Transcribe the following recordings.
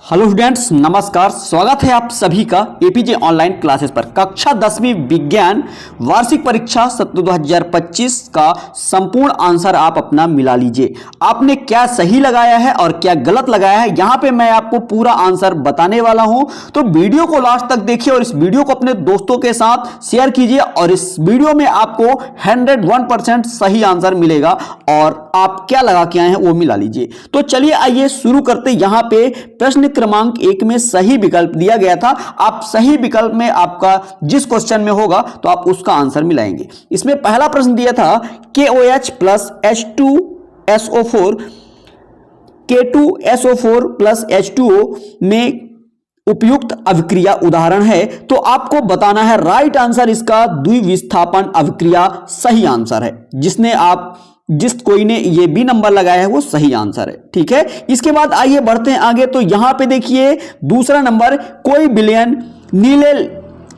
Hello students, नमस्कार। स्वागत है आप सभी का एपीजे ऑनलाइन क्लासेस पर। कक्षा 10वीं विज्ञान वार्षिक परीक्षा सत्र 2025 का संपूर्ण आंसर आप अपना मिला लीजिए। आपने क्या सही लगाया है और क्या गलत लगाया है, यहां पे मैं आपको पूरा आंसर बताने वाला हूं। तो वीडियो को लास्ट तक देखिए और इस वीडियो को अपने दोस्तों के साथ शेयर कीजिए और इस वीडियो में आपको 101% सही आंसर मिलेगा और आप क्या लगा के आए हैं वो मिला लीजिए। तो चलिए आइए शुरू करते। यहां पे प्रश्न क्रमांक 1 में सही विकल्प दिया गया था। आप सही विकल्प में आपका जिस क्वेश्चन में होगा तो आप उसका आंसर मिलाएंगे। इसमें पहला प्रश्न दिया था KOH plus H2SO4 K2SO4 plus H2O में उपयुक्त अभिक्रिया उदाहरण है। तो आपको बताना है राइट आंसर इसका द्विविस्थापन अभिक्रिया सही आंसर है। जिस कोई ने ये बी नंबर लगाया है वो सही आंसर है। ठीक है, इसके बाद आइए बढ़ते हैं आगे। तो यहां पे देखिए दूसरा नंबर, कोई विलयन नीले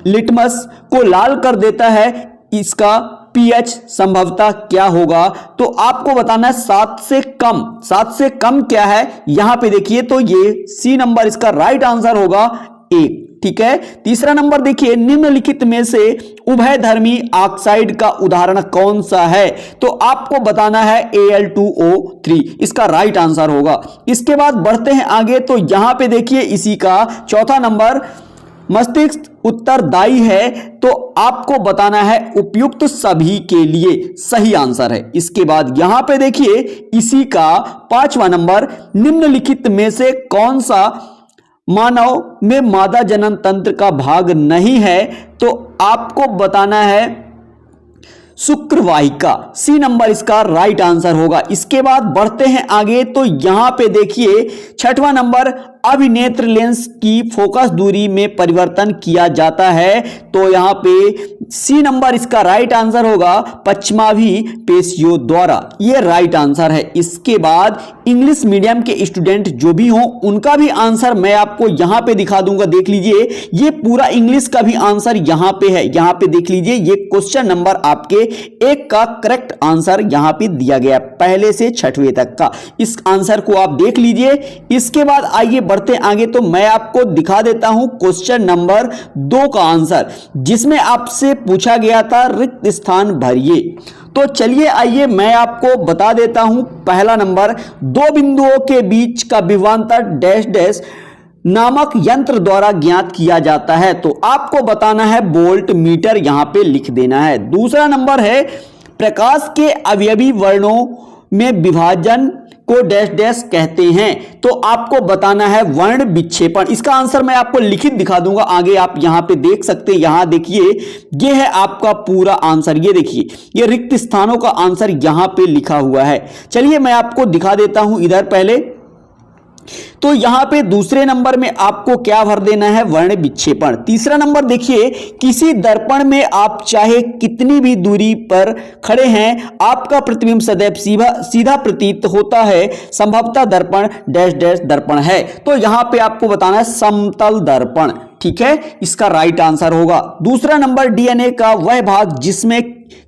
लिटमस को लाल कर देता है, इसका pH संभवतः क्या होगा। तो आपको बताना है 7 से कम। 7 से कम क्या है, यहां पे देखिए तो ये सी नंबर इसका राइट आंसर होगा 1। ठीक है, तीसरा नंबर देखिए, निम्नलिखित में से उभयधर्मी ऑक्साइड का उदाहरण कौन सा है। तो आपको बताना है Al2O3 इसका राइट आंसर होगा। इसके बाद बढ़ते हैं आगे। तो यहां पे देखिए इसी का चौथा नंबर, मस्तिष्क उत्तरदायी है। तो आपको बताना है उपयुक्त सभी के लिए सही आंसर है। इसके बाद यहां पे देखिए इसी का पांचवा नंबर, निम्नलिखित में से कौन सा मानव में मादा जनन तंत्र का भाग नहीं है। तो आपको बताना है शुक्रवाहिका, सी नंबर इसका राइट आंसर होगा। इसके बाद बढ़ते हैं आगे। तो यहां पे देखिए छठवां नंबर, अभिनेत्र लेंस की फोकस दूरी में परिवर्तन किया जाता है। तो यहां पे सी नंबर इसका राइट आंसर होगा, पश्चिमाभि पेशियों द्वारा। यह राइट आंसर है। इसके बाद इंग्लिश मीडियम के स्टूडेंट जो भी हों उनका भी आंसर मैं आपको यहां पे दिखा दूंगा। देख लीजिए ये पूरा इंग्लिश का भी आंसर यहां पे है। यहां पे देख लीजिए ये क्वेश्चन नंबर आपके 1 का करेक्ट आंसर यहां पे दिया गया, पहले से 6वीं तक का। इस आंसर को आप देख लीजिए। इसके बाद आइए बढ़ते आगे। तो मैं आपको दिखा देता हूं क्वेश्चन नंबर 2 का आंसर, जिसमें आपसे पूछा गया था रिक्त स्थान भरिए। तो चलिए आइए मैं आपको बता देता हूं। पहला नंबर, दो बिंदुओं के बीच का विभवांतर डैश डैश नामक यंत्र द्वारा ज्ञात किया जाता है। तो आपको बताना है वोल्ट मीटर, यहां पे लिख देना है। दूसरा नंबर है, प्रकाश के अवयवी वर्णों में विभाजन को डैश डैश कहते हैं। तो आपको बताना है वर्ण विक्षेपण। इसका आंसर मैं आपको लिखित दिखा दूंगा आगे, आप यहां पे देख सकते हैं। यहां देखिए ये है आपका पूरा आंसर। ये देखिए ये रिक्त स्थानों का आंसर यहां पे लिखा हुआ है। चलिए मैं आपको दिखा देता हूं इधर पहले। तो यहां पे दूसरे नंबर में आपको क्या भर देना है, वर्ण विक्षेपण। तीसरा नंबर देखिए, किसी दर्पण में आप चाहे कितनी भी दूरी पर खड़े हैं, आपका प्रतिबिंब सदैव सीधा प्रतीत होता है, संभवतः दर्पण डैश डैश दर्पण है। तो यहां पे आपको बताना है समतल दर्पण। ठीक है, इसका राइट आंसर होगा। दूसरा नंबर, डीएनए का वह भाग जिसमें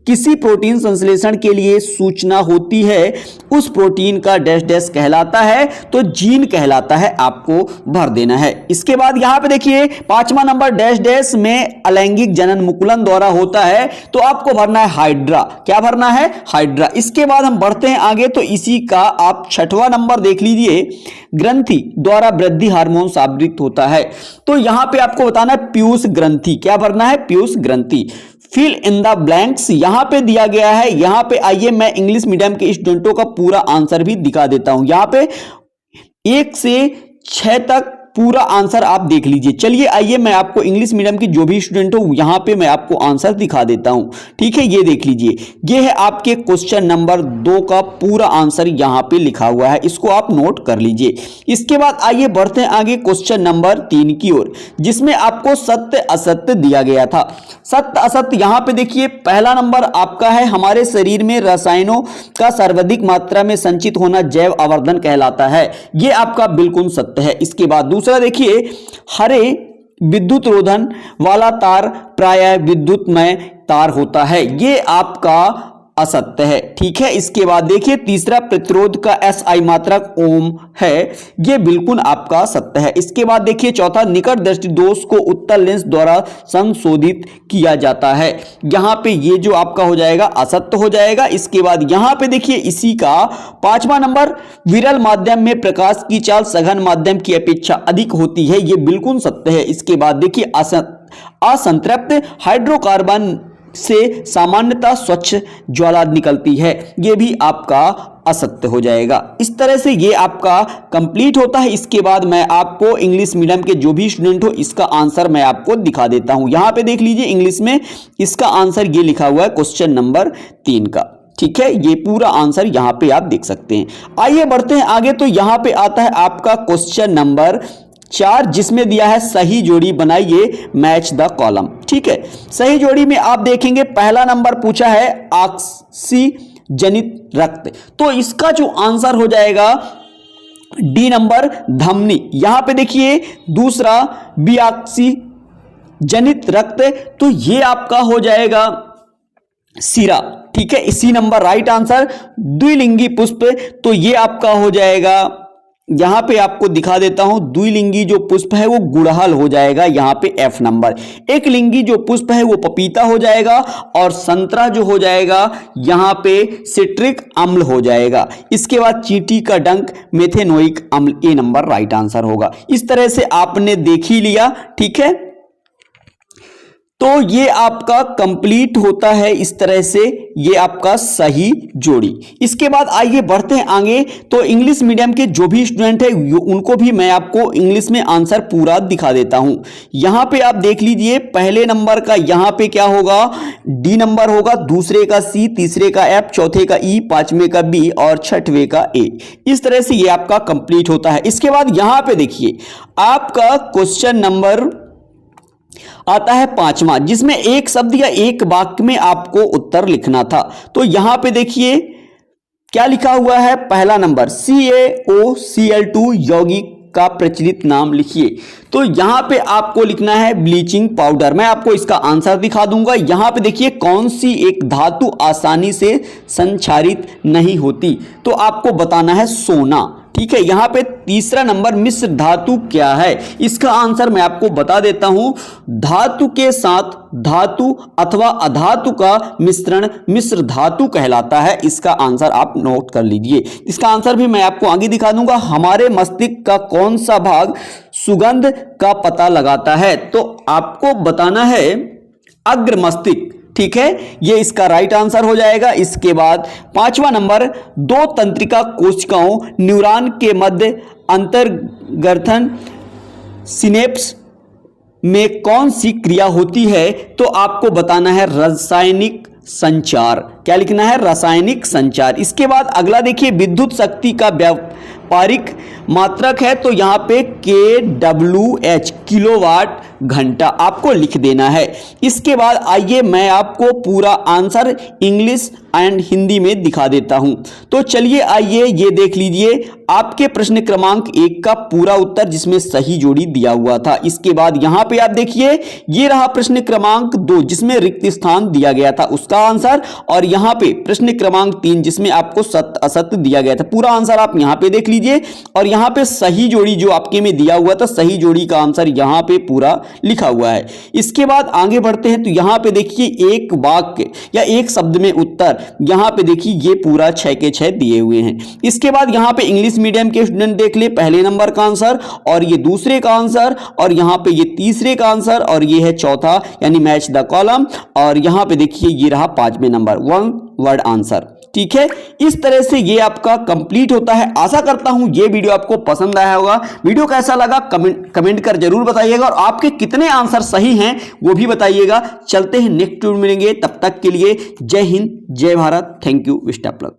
किसी प्रोटीन संश्लेषण के लिए सूचना होती है, उस प्रोटीन का डैश डैश कहलाता है। तो जीन कहलाता है, आपको भर देना है। इसके बाद यहां पे देखिए पांचवा नंबर, डैश डैश में अलैंगिक जनन मुकुलन द्वारा होता है। तो आपको भरना है हाइड्रा। क्या भरना है, हाइड्रा। इसके बाद हम बढ़ते हैं आगे। तो इसी का आप 6वां नंबर देख लीजिए, ग्रंथि द्वारा वृद्धि हार्मोन आवृत होता है। तो यहां पे आपको बताना है पीयूष ग्रंथि। क्या भरना है, पीयूष ग्रंथि। फिल इन द ब्लैंक्स यहां पे दिया गया है। यहां पे आइए मैं इंग्लिश मीडियम के स्टूडेंटों का पूरा आंसर भी दिखा देता हूं। यहां पे 1 से 6 तक पूरा आंसर आप देख लीजिए। चलिए आइए मैं आपको इंग्लिश मीडियम के जो भी स्टूडेंट हो यहां पे मैं आपको आंसर दिखा देता हूं। ठीक है, ये देख लीजिए ये है आपके क्वेश्चन नंबर 2 का पूरा आंसर यहां पे लिखा हुआ है, इसको आप नोट कर लीजिए। इसके बाद आइए बढ़ते हैं आगे क्वेश्चन नंबर 3 की ओर, जिसमें आपको सत्य असत्य दिया गया था। सत्य असत्य यहां पे देखिए पहला नंबर आपका है, हमारे शरीर में रसायनों का सर्वाधिक मात्रा में संचित होना जैव आवर्धन कहलाता है। यह आपका बिल्कुल सत्य है। इसके बाद दूसरा देखिए, हरे विद्युत रोधन वाला तार प्रायः विद्युतमय तार होता है। यह आपका असत्य है। ठीक है, इसके बाद देखिए तीसरा प्रतिरोध का SI मात्रक ओम है, यह बिल्कुल आपका सत्य है। इसके बाद देखिए चौथा, निकट दृष्टि दोष को उत्तल लेंस द्वारा संशोधित किया जाता है, यहां पे ये जो आपका हो जाएगा असत्य हो जाएगा। इसके बाद यहां पे देखिए इसी का 5वां नंबर, विरल माध्यम में प्रकाश की चाल सघन माध्यम की अपेक्षा अधिक होती है, यह बिल्कुल सत्य है। इसके बाद देखिए असंतृप्त हाइड्रोकार्बन से सामान्यतः स्वच्छ ज्वाला निकलती है, यह भी आपका असत्य हो जाएगा। इस तरह से ये आपका कंप्लीट होता है। इसके बाद मैं आपको इंग्लिश मीडियम के जो भी स्टूडेंट हो इसका आंसर मैं आपको दिखा देता हूं। यहां पे देख लीजिए इंग्लिश में इसका आंसर ये लिखा हुआ है क्वेश्चन नंबर 3 का। ठीक है, ये पूरा आंसर यहां पे आप देख सकते हैं। आइए बढ़ते हैं आगे। तो यहां पे आता है आपका क्वेश्चन नंबर 4, जिसमें दिया है सही जोड़ी बनाइए, मैच द कॉलम। ठीक है, सही जोड़ी में आप देखेंगे पहला नंबर पूछा है ऑक्सीजनित रक्त, तो इसका जो आंसर हो जाएगा डी नंबर धमनी। यहां पे देखिए दूसरा डिऑक्सीजनित रक्त, तो ये आपका हो जाएगा सिरा। ठीक है, इसी नंबर राइट आंसर। द्विलिंगी पुष्प, तो ये आपका हो जाएगा, यहां पे आपको दिखा देता हूं, द्विलिंगी जो पुष्प है वो गुड़हल हो जाएगा, यहां पे F नंबर। एक लिंगी जो पुष्प है वो पपीता हो जाएगा, और संतरा जो हो जाएगा यहां पे सिट्रिक अम्ल हो जाएगा। इसके बाद चींटी का डंक मेथेनोइक अम्ल, ए नंबर राइट आंसर होगा। इस तरह से आपने देख ही लिया। ठीक है, तो ये आपका कंप्लीट होता है इस तरह से, ये आपका सही जोड़ी। इसके बाद आइए बढ़ते हैं आगे। तो इंग्लिश मीडियम के जो भी स्टूडेंट है उनको भी मैं आपको इंग्लिश में आंसर पूरा दिखा देता हूं। यहां पे आप देख लीजिए पहले नंबर का यहां पे क्या होगा, डी नंबर होगा, दूसरे का सी, तीसरे का एफ, चौथे का ई, पांचवें का बी और छठवें का ए। इस तरह से ये आपका कंप्लीट होता है। इसके बाद यहां पे देखिए आपका क्वेश्चन नंबर आता है 5वां, जिसमें एक शब्द या एक वाक्य में आपको उत्तर लिखना था। तो यहां पे देखिए क्या लिखा हुआ है, पहला नंबर CaOCl2 यौगिक का प्रचलित नाम लिखिए। तो यहां पे आपको लिखना है ब्लीचिंग पाउडर। मैं आपको इसका आंसर दिखा दूंगा। यहां पे देखिए कौन सी एक धातु आसानी से संक्षारित नहीं होती, तो आपको बताना है सोना। ठीक है, यहां पे तीसरा नंबर मिश्र धातु क्या है, इसका आंसर मैं आपको बता देता हूं। धातु के साथ धातु अथवा अधातु का मिश्रण मिश्र धातु कहलाता है। इसका आंसर आप नोट कर लीजिए। इसका आंसर भी मैं आपको आगे दिखा दूंगा। हमारे मस्तिष्क का कौन सा भाग सुगंध का पता लगाता है, तो आपको बताना है अग्र मस्तिष्क। ठीक है, ये इसका राइट आंसर हो जाएगा। इसके बाद 5वां नंबर, दो तंत्रिका कोशिकाओं न्यूरॉन के मध्य अंतर्ग्रथन सिनेप्स में कौन सी क्रिया होती है, तो आपको बताना है रासायनिक संचार। क्या लिखना है, रासायनिक संचार। इसके बाद अगला देखिए विद्युत शक्ति का व्यापारिक मात्रक है, तो यहां पे kWh किलोवाट घंटा आपको लिख देना है। इसके बाद आइए मैं आपको पूरा आंसर इंग्लिश एंड हिंदी में दिखा देता हूं। तो चलिए आइए ये देख लीजिए आपके प्रश्न क्रमांक 1 का पूरा उत्तर, जिसमें सही जोड़ी दिया हुआ था। इसके बाद यहां पे आप देखिए ये रहा प्रश्न क्रमांक 2, जिसमें रिक्त स्थान दिया गया था, उसका आंसर, और यहां पे प्रश्न क्रमांक 3 जिसमें आपको सत्य असत्य दिया गया था। पूरा आंसर आप यहां पे देख लीजिए, और यहां पे सही जोड़ी जो आपके में दिया हुआ था, सही जोड़ी का आंसर यहां पे पूरा लिखा हुआ है। इसके बाद आगे बढ़ते हैं। तो यहां पे देखिए एक वाक्य या एक शब्द में उत्तर, यहां पे देखिए ये पूरा 6 के 6 दिए हुए हैं। इसके बाद यहां पे इंग्लिश मीडियम के स्टूडेंट देख ले, पहले नंबर का आंसर, और ये दूसरे का आंसर, और यहां पे ये तीसरे का आंसर, और ये है चौथा यानी मैच द कॉलम, और यहां पे देखिए ये रहा 5वें नंबर, 1 वर्ड आंसर। ठीक है, इस तरह से ये आपका कंप्लीट होता है। आशा करता हूं ये वीडियो आपको पसंद आया होगा। वीडियो कैसा लगा कमेंट कर जरूर बताइएगा, और आपके कितने आंसर सही हैं वो भी बताइएगा। चलते हैं नेक्स्ट वीडियो मिलेंगे, तब तक के लिए जय हिंद, जय Bharat, thank you, wish of luck.